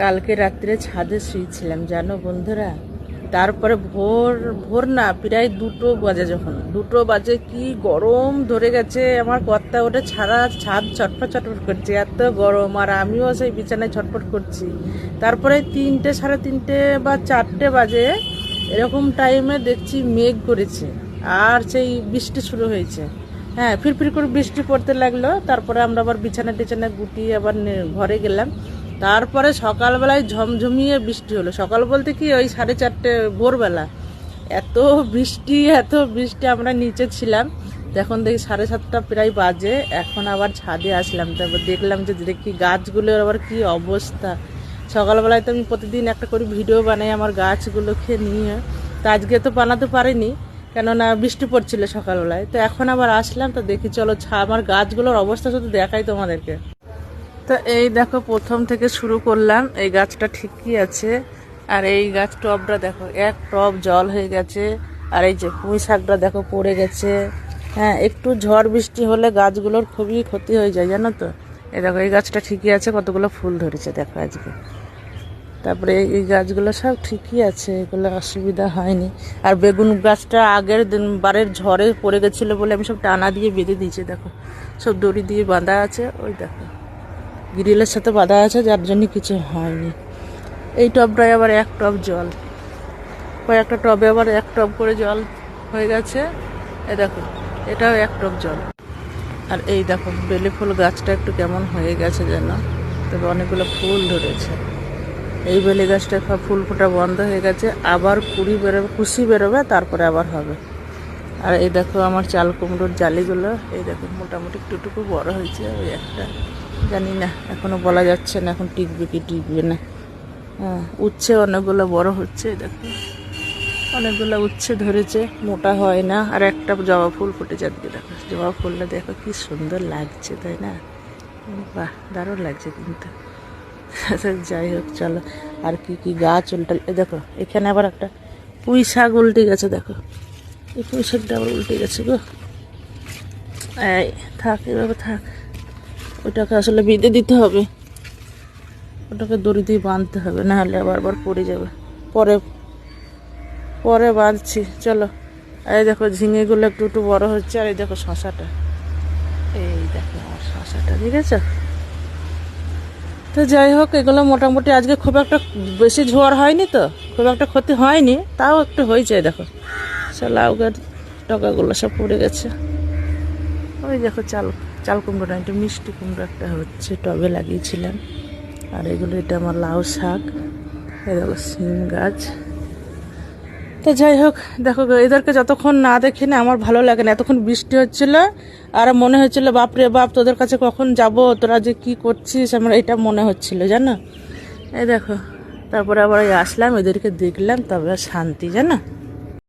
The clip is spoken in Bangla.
কালকে রাত্রে ছাদে শুয়েছিলাম জানো বন্ধুরা। তারপরে ভোর ভোর না প্রায় 2টো বাজে, যখন 2টো বাজে কি গরম ধরে গেছে, আমার কর্তা ওটা ছাড়া ছাদ ছটফট ছটফট করছে, এত গরম, আর আমিও সেই বিছানায় ছটফট করছি। তারপরে 3টে সাড়ে 3টে বা 4টে বাজে এরকম টাইমে দেখছি মেঘ করেছে, আর সেই বৃষ্টি শুরু হয়েছে। হ্যাঁ, ফিরফির করে বৃষ্টি পড়তে লাগলো। তারপরে আমরা আবার বিছানা টিছানা গুটিয়ে আবার ঘরে গেলাম। তারপরে সকালবেলায় ঝমঝমিয়ে বৃষ্টি হলো। সকাল বলতে কি ওই 4:30 ভোরবেলা এত বৃষ্টি, আমরা নিচে ছিলাম। এখন দেখি 7:30 প্রায় বাজে, এখন আবার ছাদে আসলাম। তারপর দেখলাম যে দেখি গাছগুলোর আবার কি অবস্থা। সকালবেলায় তো আমি প্রতিদিন একটা করে ভিডিও বানাই আমার গাছগুলোকে নিয়ে, তো আজকে তো বানাতে পারিনি কেননা বৃষ্টি পড়ছিল সকালবেলায়। তো এখন আবার আসলাম, তো দেখি চলো আমার গাছগুলোর অবস্থা শুধু দেখাই তোমাদেরকে। তো এই দেখো প্রথম থেকে শুরু করলাম, এই গাছটা ঠিকই আছে, আর এই গাছ টবটা দেখো এক টব জল হয়ে গেছে, আর এই যে পুঁই শাকটা দেখো পড়ে গেছে। হ্যাঁ, একটু ঝড় বৃষ্টি হলে গাছগুলোর খুবই ক্ষতি হয়ে যায় জানো তো। এই দেখো এই গাছটা ঠিকই আছে, কতগুলো ফুল ধরেছে দেখো আজকে। তারপরে এই গাছগুলো সব ঠিকই আছে, এগুলো অসুবিধা হয়নি। আর বেগুন গাছটা আগের বারের ঝড়ে পড়ে গেছিলো বলে আমি সব টানা দিয়ে বেঁধে দিয়েছি, দেখো সব দড়ি দিয়ে বাঁধা আছে, ওই দেখো গ্রিলের সাথে বাঁধা আছে, যার জন্য কিছু হয়নি। এই টবটায় আবার এক টব জল, কয়েকটা টবে আবার এক টব করে জল হয়ে গেছে। এই দেখো এটাও এক টব জল। আর এই দেখো বেলি ফুল গাছটা একটু কেমন হয়ে গেছে যেন, তবে অনেকগুলো ফুল ধরেছে। এই বেলি গাছটা ফুল ফোটা বন্ধ হয়ে গেছে, আবার কুশি বেরোবে, তারপরে আবার হবে। আর এই দেখো আমার চাল কুমড়োর জালিগুলো, এই দেখো মোটামুটি একটুটুকু বড় হয়েছে, ওই একটা জানি না এখনো বলা যাচ্ছে না এখন টিকবে কি টিকবে না। হ্যাঁ, উচ্ছে অনেকগুলো বড় হচ্ছে, দেখো অনেকগুলো উচ্ছে ধরেছে, মোটা হয় না। আর একটা জবা ফুল ফুটেছে আজকে, দেখো জবা ফুলটা দেখো কি সুন্দর লাগছে, তাই না? বাহ, দারুণ লাগছে কিন্তু। যাই হোক চলো, আর কি কি গাছ উল্টে দেখো, এখানে আবার একটা পুঁই শাক উল্টে গেছে, দেখো এই পুঁই শাকটা আবার উল্টে গেছে গো। এই থাক, এভাবে থাক, ওটাকে আসলে বেঁধে দিতে হবে, ওটাকে দড়ি দিয়ে বাঁধতে হবে, না হলে আবার পড়ে যাবে। পরে পরে বাঁধছি চলো। এই দেখো ঝিঙেগুলো একটু একটু বড় হচ্ছে, আর এই দেখো শশাটা, এই দেখো আমার শশাটা, ঠিক আছে? তো যাই হোক, এগুলো মোটামুটি আজকে খুব একটা বেশি ঝড় হয়নি, তো খুব একটা ক্ষতি হয়নি, তাও একটু হয়েছে। দেখো সব লাউ গাছ টকাগুলো সব পড়ে গেছে। ওই দেখো চাল কুমড়োটা, একটু মিষ্টি কুমড়ো একটা হচ্ছে, টবে লাগিয়েছিলাম। আর এগুলো এটা আমার লাউ শাক, এই দেখো সিম গাছ। তো যাই হোক দেখো, এদেরকে যতক্ষণ না দেখি না আমার ভালো লাগে না। এতক্ষণ বৃষ্টি হচ্ছিল, আর মনে হচ্ছিল বাপরে বাপ তোদের কাছে কখন যাব, তোরা যে কি করছিস, আমার এটা মনে হচ্ছিল জানো। এই দেখো তারপরে আবার আসলাম, এদেরকে দেখলাম, তবে শান্তি জানো।